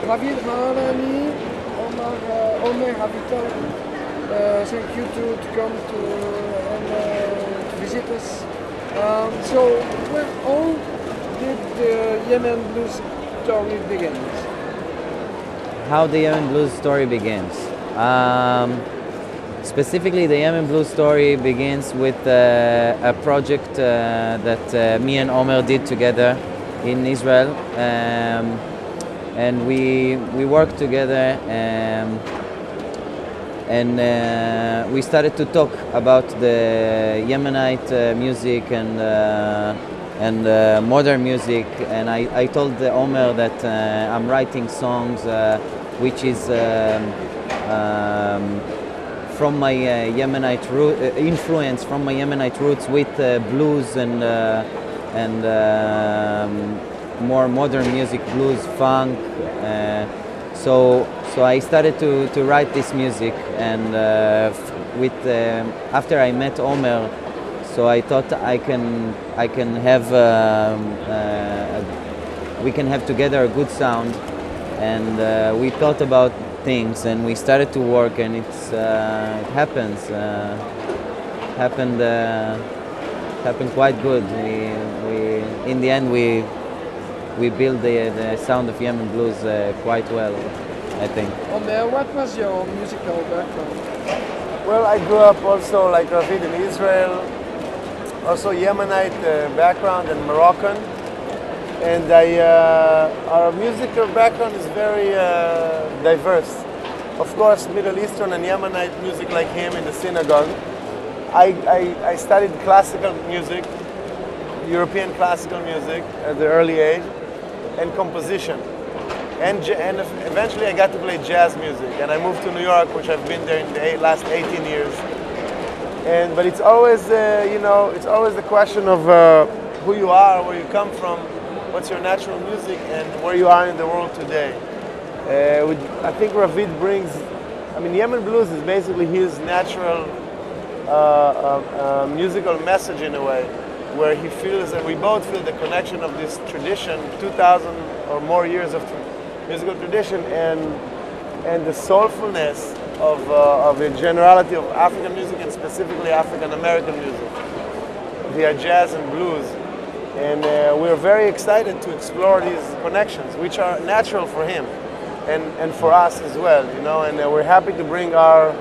Ravi Rani, Omer Habital. Thank you to come to visit us. So, how did the Yemen Blues story begin? How the Yemen Blues story begins? Specifically, the Yemen Blues story begins with a project that me and Omer did together in Israel, and we worked together, and we started to talk about the Yemenite music and modern music. And I told Omer that I'm writing songs which is from my Yemenite influence from my Yemenite roots with blues and more modern music, blues, funk. So I started to write this music, and after I met Omer, so I thought we can have together a good sound, and we thought about things, and we started to work, and it happened quite good. We in the end we built the sound of Yemen Blues quite well, I think. Omer, what was your musical background? Well, I grew up also like Ravid in Israel, also Yemenite background and Moroccan, and our musical background is very diverse. Of course, Middle Eastern and Yemenite music like him in the synagogue. I studied classical music, European classical music at the early age, and composition. And eventually I got to play jazz music, and I moved to New York, which I've been there in the last 18 years. But it's always, it's always the question of who you are, where you come from, what's your natural music, and where you are in the world today. I think Ravid brings, Yemen Blues is basically his natural musical message in a way, where he feels, and we both feel the connection of this tradition, 2,000 or more years of musical tradition, and the soulfulness of the generality of African music, and specifically African American music via jazz and blues. And we're very excited to explore these connections, which are natural for him and for us as well, and we're happy to bring our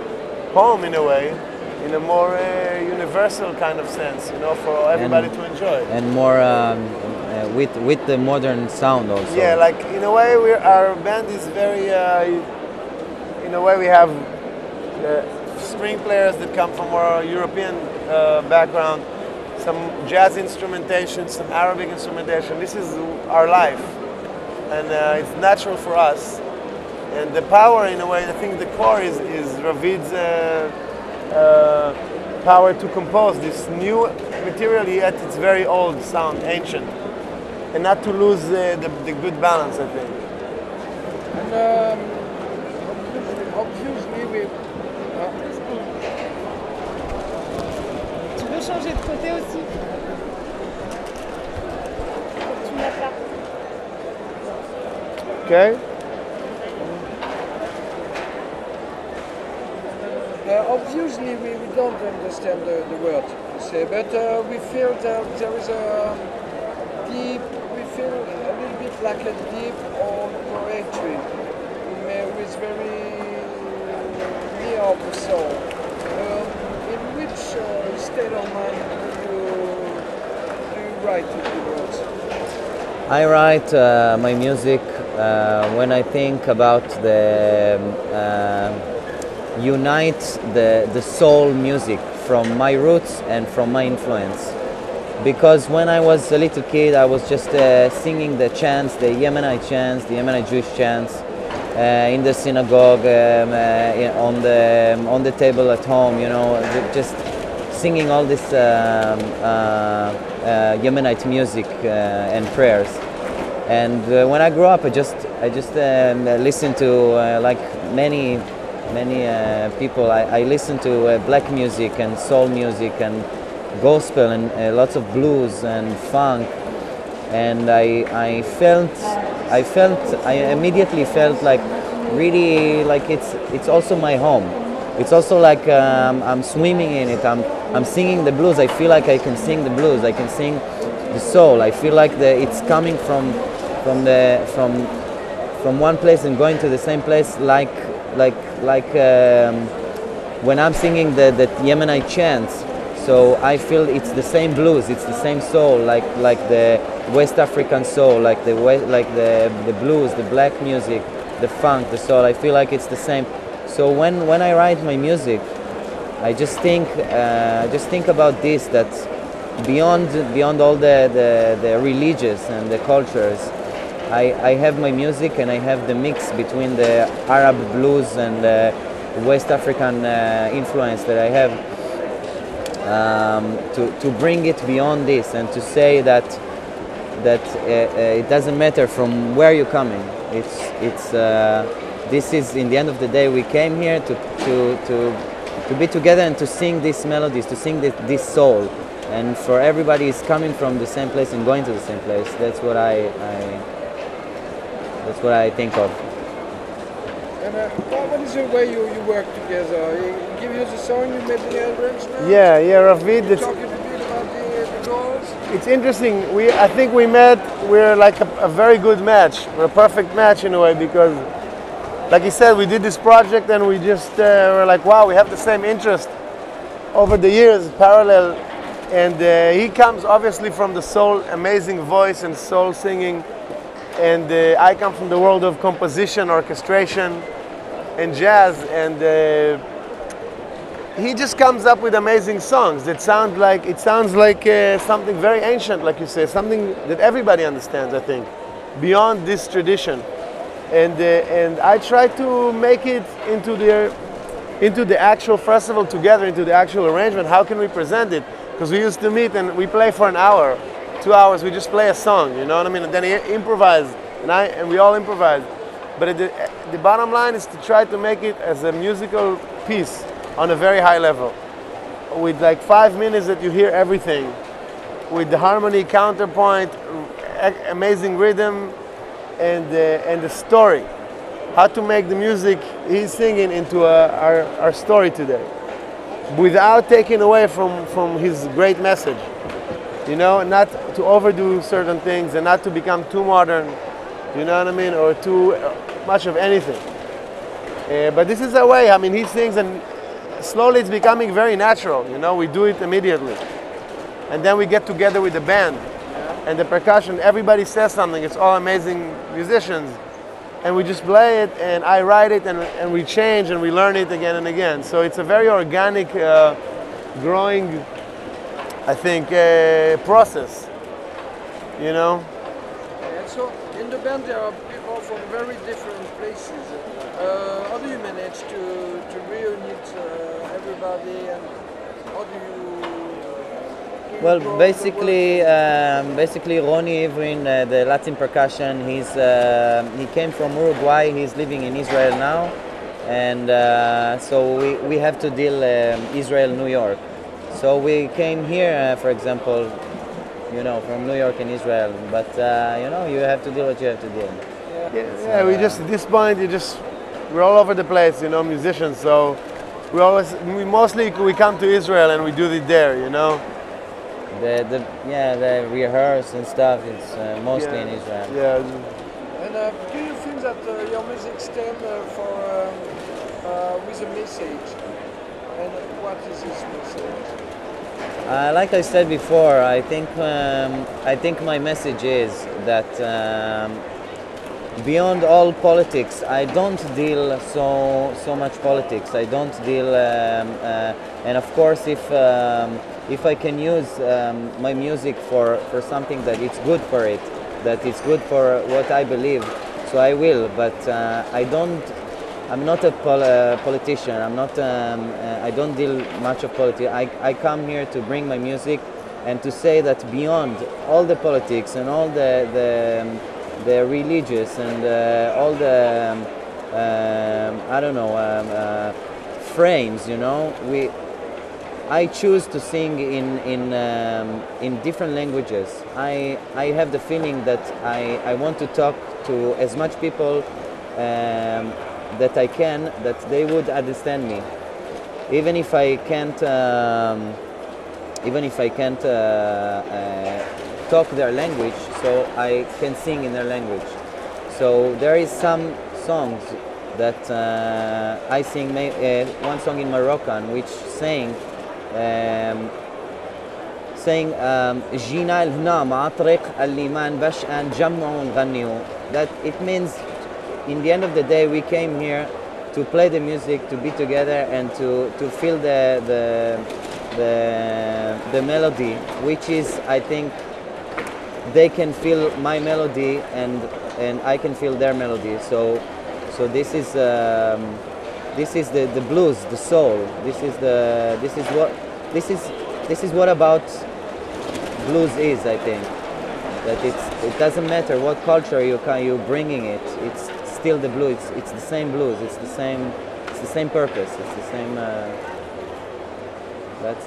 home in a way, in a more universal kind of sense, for everybody to enjoy. And more with the modern sound also. Yeah, like in a way our band is very, in a way we have string players that come from more European background, some jazz instrumentation, some Arabic instrumentation. This is our life, and it's natural for us. And the power, in a way, I think the core is Ravid's power to compose this new material, yet it's very old sound, ancient, and not to lose the good balance, I think. And obviously we... Tu veux changer de côté aussi? Tu me l'as. Okay. Obviously we don't understand the word you say, but we feel that there is a deep, we feel a little bit like a deep old poetry with very near of the soul. In which state of mind do you write the words? I write my music when I think about the unite the soul music from my roots and from my influence. Because when I was a little kid, I was just singing the chants, the Yemenite chants, the Yemenite Jewish chants, in the synagogue, on the table at home, just singing all this Yemenite music and prayers. And when I grew up, I just listened to like many people. I listened to black music and soul music and gospel and lots of blues and funk, and I felt I immediately felt like really like it's also my home. It's also like I'm swimming in it. I'm singing the blues. I feel like I can sing the blues. I can sing the soul. I feel like it's coming from one place and going to the same place. Like when I'm singing the Yemenite chants. So I feel it's the same blues. It's the same soul. Like the West African soul. Like the blues, the black music, the funk, the soul. I feel like it's the same. So when I write my music, I just think about this, that beyond all the religious and the cultures, I have my music and I have the mix between the Arab blues and the West African influence that I have, to bring it beyond this and to say that it doesn't matter from where you're coming. This is, in the end of the day, we came here to be together and to sing these melodies, to sing this soul, and for everybody is coming from the same place and going to the same place. That's what I think of. And what is the way you work together? He give you the song, you make the arrangement? Yeah, Ravid. You talk a bit about the goals? It's interesting. I think we met. We're like a very good match. We're a perfect match in a way because, like you said, we did this project and we just were like, wow, we have the same interest over the years, parallel. And he comes obviously from the soul, amazing voice and soul singing. And I come from the world of composition, orchestration, and jazz. And he just comes up with amazing songs that sounds like something very ancient, like you say, something that everybody understands, I think, beyond this tradition. And I try to make it into the actual festival together, into the actual arrangement. How can we present it? Because we used to meet and we play for an hour, 2 hours. We just play a song, you know what I mean? And then he improvised, and we all improvise. But the bottom line is to try to make it as a musical piece on a very high level, with like 5 minutes that you hear everything, with the harmony, counterpoint, amazing rhythm, and the story. How to make the music he's singing into our story today, without taking away from his great message. You know, not to overdo certain things and not to become too modern, you know what I mean, or too much of anything. But this is a way, I mean, he sings and slowly it's becoming very natural, you know, we do it immediately. And then we get together with the band and the percussion, everybody says something, it's all amazing musicians. And we just play it and I write it and we change and we learn it again and again. So it's a very organic, growing, I think, process, you know. And so in the band there are people from very different places. How do you manage to reunite everybody, and how do you Well, basically, Ronnie Ivrin, the Latin percussion, he came from Uruguay. He's living in Israel now, and so we have to deal Israel, New York. So we came here, for example, you know, from New York and Israel. But you know, you have to deal what you have to deal. Yeah, we just at this point, we're all over the place, you know, musicians. So we mostly come to Israel and we do it there, you know. The rehearse and stuff, it's mostly in Israel. Yeah. And do you think that your music stands with a message? And what is this message? Like I said before, I think my message is that beyond all politics, I don't deal so much politics. I don't deal, and of course, if I can use my music for something that it's good for it, that it's good for what I believe, so I will. But I'm not a politician. I don't deal much of politics. I come here to bring my music and to say that beyond all the politics and all the religious and all the I don't know frames, you know, I choose to sing in different languages. I have the feeling that I want to talk to as much people that I can, that they would understand me, even if I can't talk their language, so I can sing in their language. So there is some songs that I sing, one song in Moroccan which saying جينا لهنا مع طريق اللي ما نبش نجمعوا ونغنيوا. That it means in the end of the day we came here to play the music, to be together, and to feel the melody, which is, I think, they can feel my melody and I can feel their melody. So this is the blues, the soul. This is what about blues is, I think. That it doesn't matter what culture you're bringing it. It's still the blues. It's the same blues. It's the same purpose. It's the same. That's.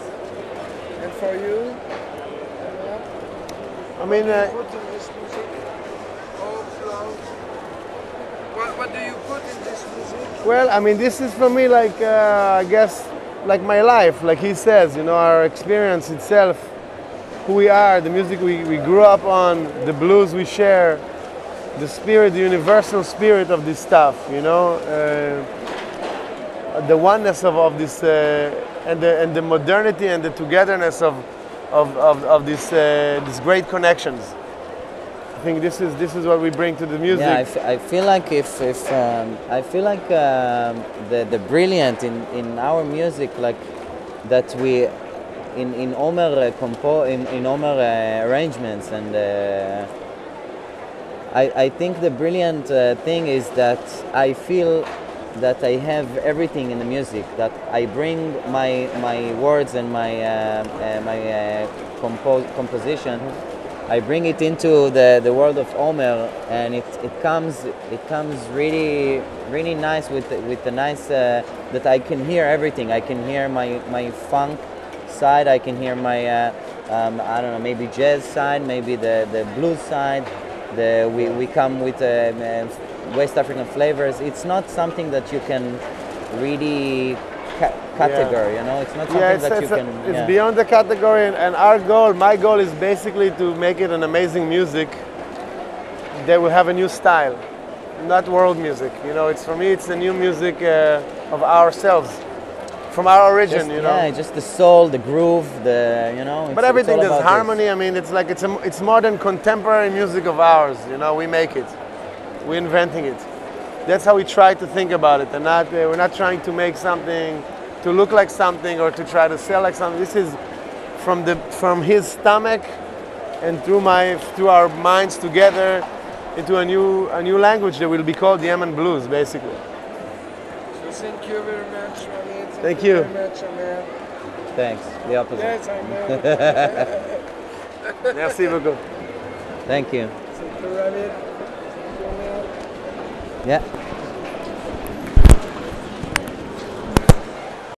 And for you? I mean, Put in this music? Oh, flow. What do you put in this music? well, I mean, this is for me like, I guess, like my life, like he says, you know, our experience itself, who we are, the music we grew up on, the blues we share, the spirit, the universal spirit of this stuff, you know, the oneness of this, and the modernity and the togetherness of these great connections. I think this is what we bring to the music. Yeah, I feel like I feel like the brilliant in our music, like that we in Omer in Omer arrangements, and I think the brilliant thing is that I feel that I have everything in the music, that I bring my words and my composition. I bring it into the world of Omer, and it comes really nice with the nice that I can hear everything. I can hear my funk side. I can hear my I don't know, maybe jazz side, maybe the blues side. We come with West African flavors. It's not something that you can really category, you know. It's not something that you can. It's beyond the category, and our goal, my goal, is basically to make it an amazing music that will have a new style, not world music. You know, it's for me, it's a new music of ourselves, from our origin. You know. Yeah, just the soul, the groove, you know. But everything, there's harmony. I mean, it's like it's modern contemporary music of ours. You know, we make it, we're inventing it. That's how we try to think about it, and we're not trying to make something to look like something or to try to sell like something. This is from his stomach and through our minds together into a new language that will be called the Yemen Blues, basically. So thank you very much, Rami. Thank you. Very much, Amir. Thanks. The opposite. Yes, I know. Merci beaucoup. Thank you. Thank you, Rami. Thank you, Amir. Yeah.